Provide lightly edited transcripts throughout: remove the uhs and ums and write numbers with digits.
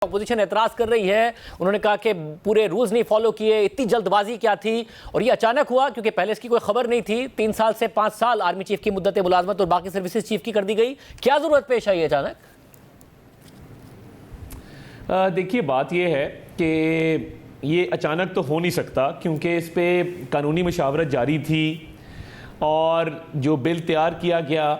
Opposition एतराज कर रही है। उन्होंने कहा कि पूरे रूल्स नहीं फॉलो किए, इतनी जल्दबाजी क्या थी, और ये अचानक हुआ क्योंकि पहले इसकी कोई खबर नहीं थी। 3 साल से 5 साल आर्मी चीफ की मुद्दत मुलाजमत और बाकी सर्विसेज चीफ की कर दी गई। क्या जरूरत पेश आई अचानक? देखिए, बात यह है कि ये अचानक तो हो नहीं सकता क्योंकि इस पे कानूनी मशावरत जारी थी और जो बिल तैयार किया गया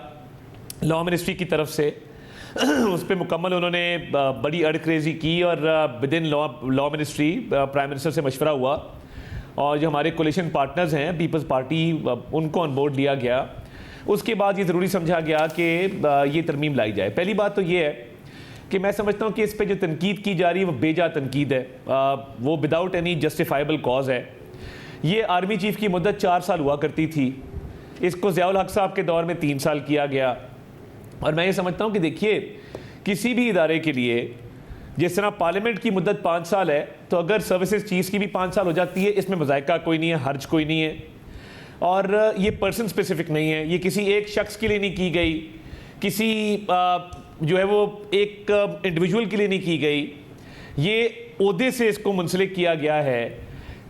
लॉ मिनिस्ट्री की तरफ से उस पर मुकम्मल उन्होंने बड़ी अड़करेज़ी की और with in law ministry prime minister से मशवरा हुआ और जो हमारे कोलिशन पार्टनर्स हैं पीपल्स पार्टी उनको ऑन बोर्ड लिया गया। उसके बाद ये ज़रूरी समझा गया कि ये तरमीम लाई जाए। पहली बात तो ये है कि मैं समझता हूँ कि इस पर जो तनकीद की जा रही है वो बेजा तनकीद है, वो विदाउट एनी जस्टिफाइबल कॉज है। ये आर्मी चीफ की मुद्दत 4 साल हुआ करती थी, इसको ज़ियाउल हक साहब के दौर में 3 साल किया गया। और मैं ये समझता हूँ कि देखिए, किसी भी इदारे के लिए जिस तरह पार्लियामेंट की मुद्दत 5 साल है तो अगर सर्विसेज चीफ की भी 5 साल हो जाती है, इसमें मज़ायका कोई नहीं है, हर्ज कोई नहीं है। और ये पर्सन स्पेसिफिक नहीं है, ये किसी एक शख्स के लिए नहीं की गई, किसी जो है वो एक इंडिविजुअल के लिए नहीं की गई। ये ओहदे से इसको मुंसलिक किया गया है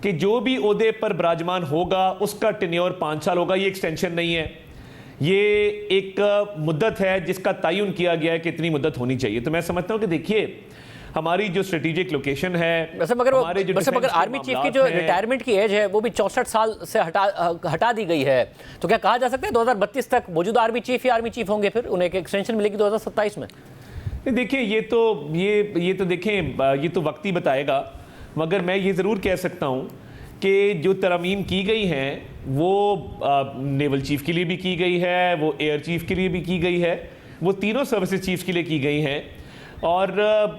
कि जो भी ओहदे पर विराजमान होगा उसका टेन्योर 5 साल होगा। ये एक्सटेंशन नहीं है, ये एक मुद्दत है जिसका तयन किया गया है कि इतनी मुद्दत होनी चाहिए। तो मैं समझता हूँ कि देखिए, हमारी जो स्ट्रेटेजिक लोकेशन है, वैसे मगर आर्मी चीफ की जो रिटायरमेंट की एज है वो भी 64 साल से हटा दी गई है। तो क्या कहा जा सकता है 2032 तक मौजूदा आर्मी चीफ ही आर्मी चीफ होंगे, फिर उन्हें एक एक्सटेंशन मिलेगी 2027 में? देखिए, ये तो देखें, ये तो वक्त ही बताएगा। मगर मैं ये ज़रूर कह सकता हूँ कि जो तरमीम की गई हैं वो नेवल चीफ के लिए भी की गई है, वो एयर चीफ के लिए भी की गई है, वो तीनों सर्विसेज चीफ के लिए की गई हैं और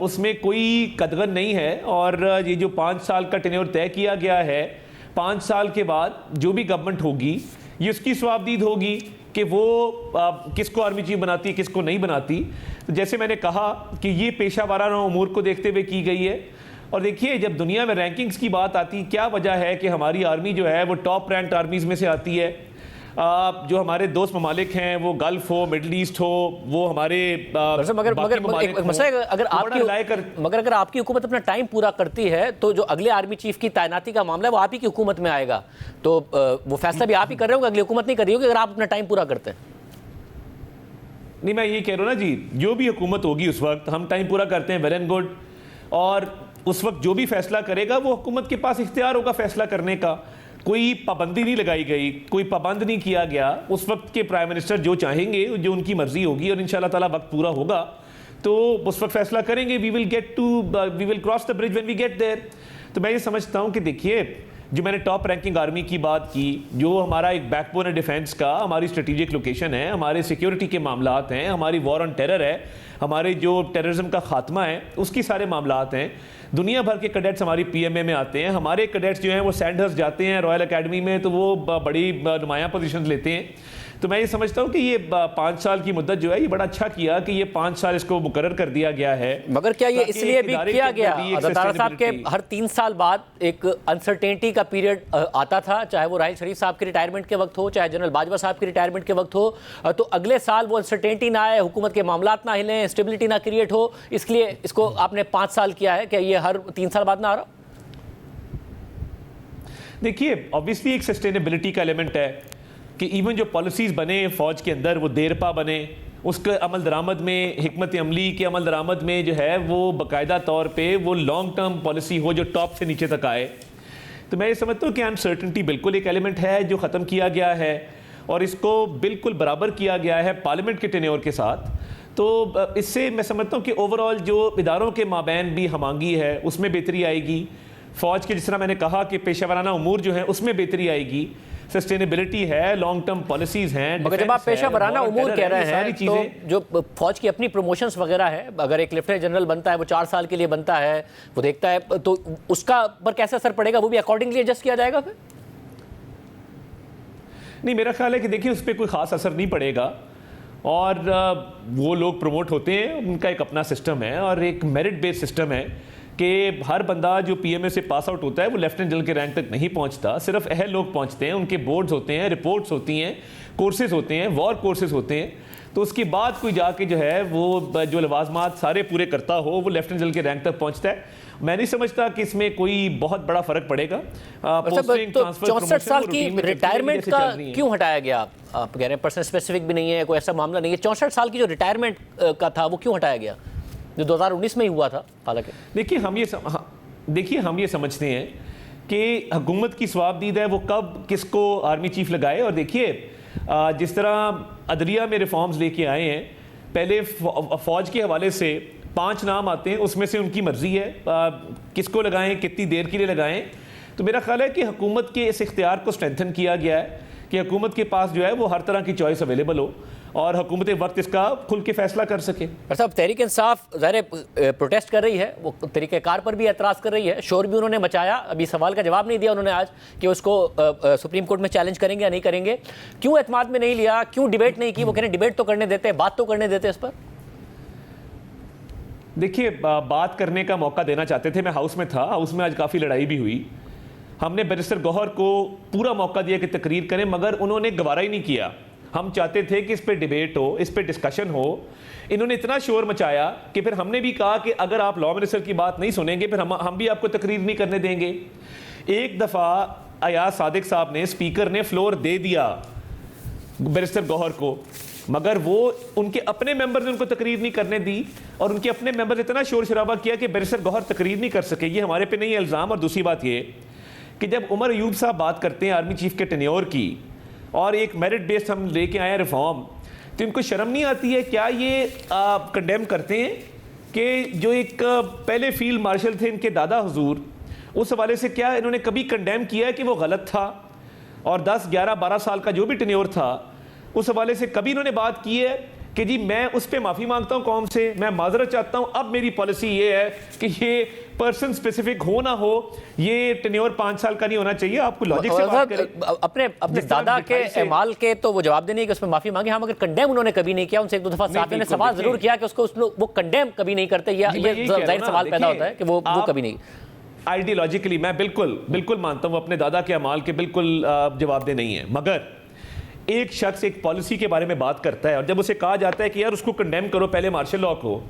उसमें कोई कदगन नहीं है। और ये जो 5 साल का टेन्योर तय किया गया है, 5 साल के बाद जो भी गवर्नमेंट होगी ये उसकी स्वाबदीद होगी कि वो किसको आर्मी चीफ बनाती है, किसको नहीं बनाती। तो जैसे मैंने कहा कि ये पेशा वाराना उमूर को देखते हुए की गई है। और देखिए, जब दुनिया में रैंकिंग्स की बात आती, क्या वजह है कि हमारी आर्मी जो है वो टॉप रैंक्ड आर्मीज़ में से आती है। जो हमारे दोस्त ममालिक हैं, वो गल्फ हो, मिडल ईस्ट हो, वो हमारे मगर अगर आपकी हुकूमत अपना टाइम पूरा करती है तो जो अगले आर्मी चीफ की तैनाती का मामला है वो आप ही की हुकूमत में आएगा। तो वो फैसला भी आप ही कर रहे होंगे, अगली हुकूमत नहीं कर रही होगी अगर आप अपना टाइम पूरा करते हैं। नहीं, मैं ये कह रहा हूँ ना जी, जो भी हुकूमत होगी उस वक्त हम टाइम पूरा करते हैं, वेल एंड गुड। और उस वक्त जो भी फैसला करेगा वो हुकूमत के पास इख्तियार होगा फैसला करने का। कोई पाबंदी नहीं लगाई गई, कोई पाबंद नहीं किया गया। उस वक्त के प्राइम मिनिस्टर जो चाहेंगे, जो उनकी मर्जी होगी और इंशाल्लाह ताला वक्त पूरा होगा तो उस वक्त फैसला करेंगे। We will cross the bridge when we get there. तो मैं ये समझता हूँ कि देखिए, जो मैंने टॉप रैंकिंग आर्मी की बात की, जो हमारा एक बैकबोन है डिफेंस का, हमारी स्ट्रेटेजिक लोकेशन है, हमारे सिक्योरिटी के मामलात हैं, हमारी वॉर ऑन टेरर है, हमारे जो टेररिज्म का खात्मा है उसकी सारे मामलात हैं। दुनिया भर के कैडेट्स हमारी पीएमए में आते हैं। हमारे कैडेट्स जो हैं वो सैंडहर्स्ट जाते हैं रॉयल एकेडमी में, तो वो बड़ी नुमायाँ पोजीशन लेते हैं। तो मैं ये समझता हूँ कि ये 5 साल की मुद्दत जो है, ये बड़ा अच्छा किया कि ये 5 साल इसको मुकर्रर कर दिया गया है। मगर क्या ये इसलिए भी किया गया, अदारा साहब के हर 3 साल बाद एक अनसर्टेनिटी का पीरियड आता था, चाहे वो राहिल शरीफ साहब के रिटायरमेंट के वक्त हो, चाहे जनरल बाजवा साहब के रिटायरमेंट के वक्त हो, तो अगले साल वो अनसर्टेनिटी ना आए, हुकूमत के मामलात ना हिले, स्टेबिलिटी ना क्रिएट हो, इसलिए इसको आपने 5 साल किया है। क्या ये हर 3 साल बाद ना आ रहा? देखिए, ऑब्वियसली एक सस्टेनेबिलिटी का एलिमेंट है कि इवन जो पॉलिसीज़ बने फ़ौज के अंदर वो देरपा बने, उसके अमल दरामद में, हिकमत अमली के अमल दरामद में जो है वो बाकायदा तौर पे वो लॉन्ग टर्म पॉलिसी हो जो टॉप से नीचे तक आए। तो मैं ये समझता हूँ कि अनसर्टनिटी बिल्कुल एक एलिमेंट है जो ख़त्म किया गया है और इसको बिल्कुल बराबर किया गया है पार्लियामेंट के टेन्योर के साथ। तो इससे मैं समझता हूँ कि ओवरऑल जो इदारों के माबैन भी हमांगी है उसमें बेहतरी आएगी। फ़ौज के जिस तरह मैंने कहा कि पेशा उमूर जो है उसमें बेहतरी आएगी, सस्टेनेबिलिटी है, लॉन्ग टर्म पॉलिसीज हैं। मगर जब आप पेशा वराना उमूर कह रहे हैं तो जो फौज की अपनी प्रमोशंस वगैरह है, अगर एक लेफ्टिनेंट जनरल बनता है वो 4 साल के लिए बनता है, वो देखता है, तो उसका पर कैसे असर पड़ेगा? वो भी अकॉर्डिंगली एडजस्ट किया जाएगा फिर? नहीं, मेरा ख्याल है कि देखिए उस पर कोई ख़ास असर नहीं पड़ेगा। और वो लोग प्रमोट होते हैं, उनका एक अपना सिस्टम है और एक मेरिट बेस्ड सिस्टम है कि हर बंदा जो पीएमए से पास आउट होता है वो लेफ्टिनेंट जनरल के रैंक तक नहीं पहुंचता। सिर्फ अहल लोग पहुंचते हैं, उनके बोर्ड्स होते हैं, रिपोर्ट्स होती हैं, कोर्सेज होते हैं, वॉर कोर्सेज होते हैं। तो उसके बाद कोई जाके जो है वो जो लवाजमात सारे पूरे करता हो वो लेफ्टिनेंट जनरल के रैंक तक पहुंचता है। मैं नहीं समझता कि इसमें कोई बहुत बड़ा फर्क पड़ेगा। तो 64 साल की रिटायरमेंट का क्यों हटाया गया? आप कह रहे हैं पर्सन स्पेसिफिक भी नहीं है, कोई ऐसा मामला नहीं है। 64 साल की जो रिटायरमेंट का था वो क्यों हटाया गया, जो 2019 में ही हुआ था? हालांकि देखिए हम ये समझते हैं कि हुकूमत की स्वाबदीद है वो कब किसको आर्मी चीफ लगाए। और देखिए जिस तरह अदलिया में रिफॉर्म्स लेके आए हैं, पहले फौज के हवाले से 5 नाम आते हैं, उसमें से उनकी मर्जी है किसको लगाएं, कितनी देर के लिए लगाएं। तो मेरा ख्याल है कि हुकूमत के इस इख्तियार को स्ट्रेंथन किया गया है कि हुकूमत के पास जो है वो हर तरह की चॉइस अवेलेबल हो और हुकूमत वक्त इसका खुल के फैसला कर सके। साहब तहरीक इंसाफ ज़ाहिर प्रोटेस्ट कर रही है, वो तरीक़ेकार पर भी एतराज़ कर रही है, शोर भी उन्होंने मचाया। अभी सवाल का जवाब नहीं दिया उन्होंने आज कि उसको सुप्रीम कोर्ट में चैलेंज करेंगे या नहीं करेंगे। क्यों एतमाद में नहीं लिया, क्यों डिबेट नहीं की? वो कह रहे हैं डिबेट तो करने देते, बात तो करने देते इस पर। देखिए बात करने का मौका देना चाहते थे, मैं हाउस में था, हाउस में आज काफ़ी लड़ाई भी हुई। हमने बैरिस्टर गौहर को पूरा मौका दिया कि तकरीर करें, मगर उन्होंने गवारा ही नहीं किया। हम चाहते थे कि इस पे डिबेट हो, इस पे डिस्कशन हो। इन्होंने इतना शोर मचाया कि फिर हमने भी कहा कि अगर आप लॉ मिनिस्टर की बात नहीं सुनेंगे फिर हम भी आपको तकरीर नहीं करने देंगे। एक दफ़ा अयाज सादिक साहब ने, स्पीकर ने फ्लोर दे दिया बैरिस्टर गौहर को, मगर वो उनके अपने मेंबर ने उनको तकरीर नहीं करने दी और उनके अपने मेंबर ने इतना शोर शराबा किया कि बैरिस्टर गौहर तकरीर नहीं कर सके। ये हमारे पे नहीं है इल्ज़ाम। और दूसरी बात ये कि जब उमर अयूब साहब बात करते हैं आर्मी चीफ के टेन्योर की और एक मेरिट बेस्ड हम लेके आए रिफॉर्म, तो इनको शर्म नहीं आती है? क्या ये कंडेम करते हैं कि जो एक पहले फील्ड मार्शल थे इनके दादा हुजूर, उस हवाले से क्या इन्होंने कभी कंडेम किया है कि वो गलत था? और 10, 11, 12 साल का जो भी टेन्योर था उस हवाले से कभी इन्होंने बात की है कि जी मैं उस पर माफ़ी मांगता हूँ कौम से, मैं माजरत चाहता हूँ, अब मेरी पॉलिसी ये है कि ये पर्सन स्पेसिफिक हो ना हो, ये टेन्योर 5 साल का नहीं होना चाहिए। आपको लॉजिक से बात करें। अपने दादा के एमाल के तो वो जवाब देने कि उसमें माफ़ी मांगे, हाँ, मगर कंडेम उन्होंने कभी नहीं किया। उनसे 1-2 दफ़ा साहब ने सवाल जरूर किया कि उसको वो कंडेम कभी नहीं करते, या ये जाहिर सवाल पैदा होता है कि वो कभी नहीं। आइडियोलॉजिकली मैं बिल्कुल मानता हूँ अपने दादा के अमाल के बिल्कुल जवाबदेह नहीं है, मगर एक शख्स एक पॉलिसी के बारे में बात करता है और जब उसे कहा जाता है कि यार उसको कंडेम करो पहले मार्शल लॉ को,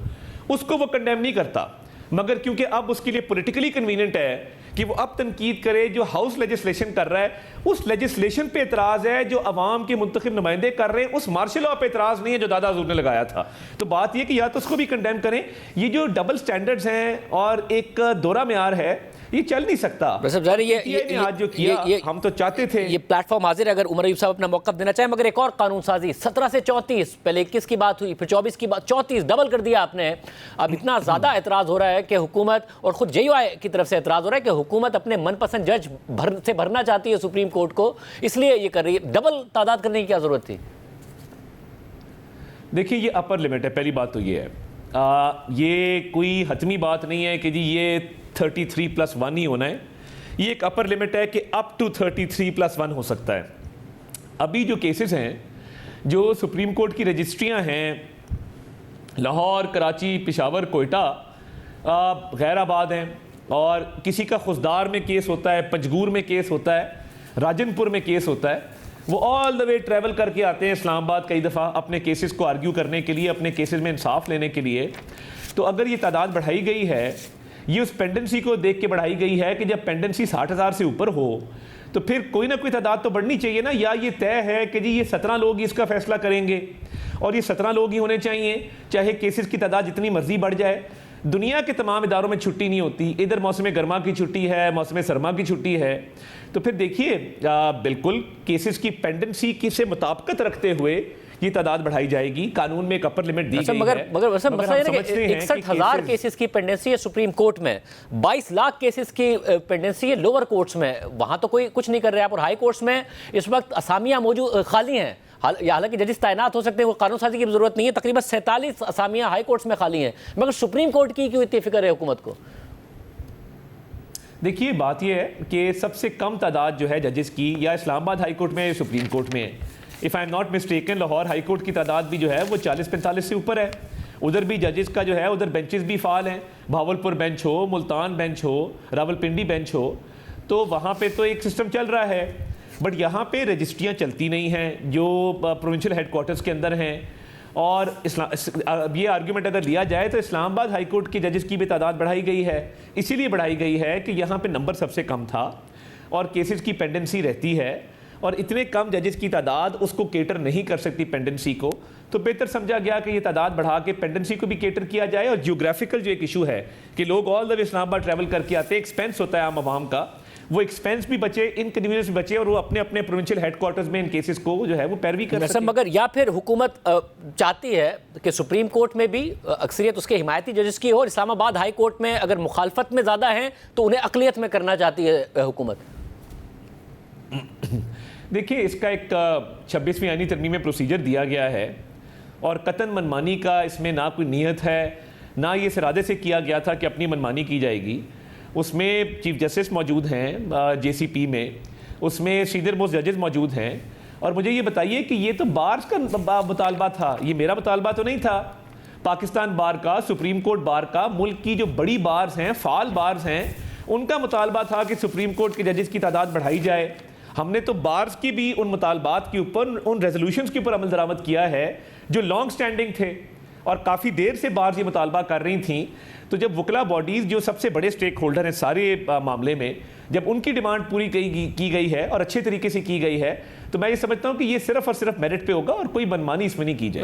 उसको वो कंडेम नहीं करता। मगर क्योंकि अब उसके लिए पॉलिटिकली कन्वीनियंट है कि वो अब तनकीद करे, जो हाउस लेजिस्लेशन कर रहा है उस लेजिस्लेशन पे एतराज़ है, जो अवाम के मुंतखब नुमाइंदे कर रहे हैं उस मार्शल लॉ पे एतराज़ नहीं है जो दादा हुजूर ने लगाया था। तो बात यह कि या तो उसको भी कंडेम करें। ये जो डबल स्टैंडर्ड्स हैं और एक दोहरा मेयार है, ये चल नहीं सकता। ये आज जो किया हम तो चाहते थे। ये प्लेटफॉर्म हाजिर है अगर उमर अयूब साहब अपना मौक़िफ़ देना चाहे, मगर एक और कानून साजी 17 से 34, पहले 21 की बात हुई, फिर 24 की बात, 34 डबल कर दिया आपने। अब इतना ज़्यादा एतराज़ हो रहा है कि हुकूमत, और खुद JUI की तरफ से एतराज़ हो रहा है कि हुकूमत अपने मनपसंद जज से भरना चाहती है सुप्रीम कोर्ट को, इसलिए ये कर रही है। डबल तादाद करने की क्या ज़रूरत थी? देखिए ये अपर लिमिट है, पहली बात तो ये है। ये कोई हतमी बात नहीं है कि जी ये 33+1 ही होना है। ये एक अपर लिमिट है कि अप टू 33+1 हो सकता है। अभी जो केसेस हैं, जो सुप्रीम कोर्ट की रजिस्ट्रियां हैं, लाहौर, कराची, पेशावर, कोयटा, गैराबाद हैं, और किसी का खुशदार में केस होता है, पंजगूर में केस होता है, राजनपुर में केस होता है, वो ऑल द वे ट्रैवल करके आते हैं इस्लामाबाद कई दफ़ा अपने केसेस को आर्ग्यू करने के लिए, अपने केसेस में इंसाफ लेने के लिए। तो अगर ये तादाद बढ़ाई गई है, ये उस पेंडेंसी को देख के बढ़ाई गई है कि जब पेंडेंसी 60,000 से ऊपर हो तो फिर कोई ना कोई तादाद तो बढ़नी चाहिए ना। या ये तय है कि जी ये 17 लोग ही इसका फैसला करेंगे और ये 17 लोग ही होने चाहिए, चाहे केसेस की तादाद जितनी मर्जी बढ़ जाए। दुनिया के तमाम इदारों में छुट्टी नहीं होती, इधर मौसम गर्मा की छुट्टी है, मौसम सरमा की छुट्टी है। तो फिर देखिए बिल्कुल केसेस की पेंडेंसी की से मुताबिकत रखते हुए ये तादाद बढ़ाई जाएगी। कानून में एक अपर लिमिट दी गई है। मगर मसला ये है कि 61,000 केसेस की पेंडेंसी है सुप्रीम कोर्ट में, 22 लाख केसेस की पेंडेंसी है लोअर कोर्ट्स में, वहां तो कोई कुछ नहीं कर रहे आप। और हाई कोर्ट्स में इस वक्त असामियां मौजूद खाली हैं, हालांकि जजेस तैनात हो सकते हैं, वो कानून साजी की जरूरत नहीं है। तकरीबन 47 असामियां हाई कोर्ट्स में खाली हैं, मगर सुप्रीम कोर्ट की क्यों इतनी फिक्र है हुकूमत को? देखिए बात यह है कि सबसे कम तादाद जो है जजेस की या इस्लामाबाद हाई कोर्ट में, सुप्रीम कोर्ट में है। If I am not mistaken Lahore high court की तादाद भी जो है वो 40-45 से ऊपर है। उधर भी जजेस का जो है उधर बेंचेस भी फाल हैं, भावलपुर बेंच हो, मुल्तान बेंच हो, रावलपिंडी बेंच हो, तो वहाँ पे तो एक सिस्टम चल रहा है। बट यहाँ पे रजिस्ट्रियाँ चलती नहीं हैं जो प्रोविंशियल हेडक्वार्टर्स के अंदर हैं, और अब ये आर्ग्यूमेंट अगर लिया जाए तो इस्लामाबाद हाई कोर्ट के जजेस की भी तादाद बढ़ाई गई है, इसीलिए बढ़ाई गई है कि यहाँ पे नंबर सबसे कम था और केसेस की पेंडेंसी रहती है, और इतने कम जजेस की तादाद उसको केटर नहीं कर सकती पेंडेंसी को, तो बेहतर समझा गया कि ये तादाद बढ़ा के पेंडेंसी को भी केटर किया जाए। और जियोग्राफिकल जो एक इशू है कि लोग all the way Islamabad travel करके आते हैं, एक्सपेंस होता है आम आवाम का, वो एक्सपेंस भी बचे, इनकन्वीनियंस भी बचे, और वो अपने अपने प्रोविंशियल हेडक्वार्टर्स में इन केसेस को जो है वो पैरवी कर सकते हैं। मगर या फिर हुकूमत चाहती है कि सुप्रीम कोर्ट में भी अक्सरियत उसके हिमायती जजेस की हो, और इस्लामाबाद हाई कोर्ट में अगर मुखालफत में ज़्यादा हैं तो उन्हें अकलियत में करना चाहती है हुकूमत। देखिए, इसका एक 26वीं आईनी तरमीम में प्रोसीजर दिया गया है, और कतन मनमानी का इसमें ना कोई नीयत है, ना ये इस इरादे से किया गया था कि अपनी मनमानी की जाएगी। उसमें चीफ जस्टिस मौजूद हैं जेसीपी में, उसमें सीनियर मोस्ट जजेस मौजूद हैं, और मुझे ये बताइए कि ये तो बार्स का मुतालबा था, ये मेरा मुतालबा तो नहीं था। पाकिस्तान बार का, सुप्रीम कोर्ट बार का, मुल्क की जो बड़ी बार्स हैं, फाल बार्स हैं, उनका मुतालबा था कि सुप्रीम कोर्ट के जजेस की तादाद बढ़ाई जाए। हमने तो बार्स की भी उन मुतालबात के ऊपर, उन रेजोल्यूशंस के ऊपर अमल दरामद किया है जो लॉन्ग स्टैंडिंग थे, और काफ़ी देर से बार्स ये मुतालबा कर रही थी। तो जब वकला बॉडीज़ जो सबसे बड़े स्टेक होल्डर हैं सारे मामले में, जब उनकी डिमांड पूरी की गई है और अच्छे तरीके से की गई है, तो मैं ये समझता हूँ कि ये सिर्फ और सिर्फ मेरिट पे होगा और कोई मनमानी इसमें नहीं की जाए।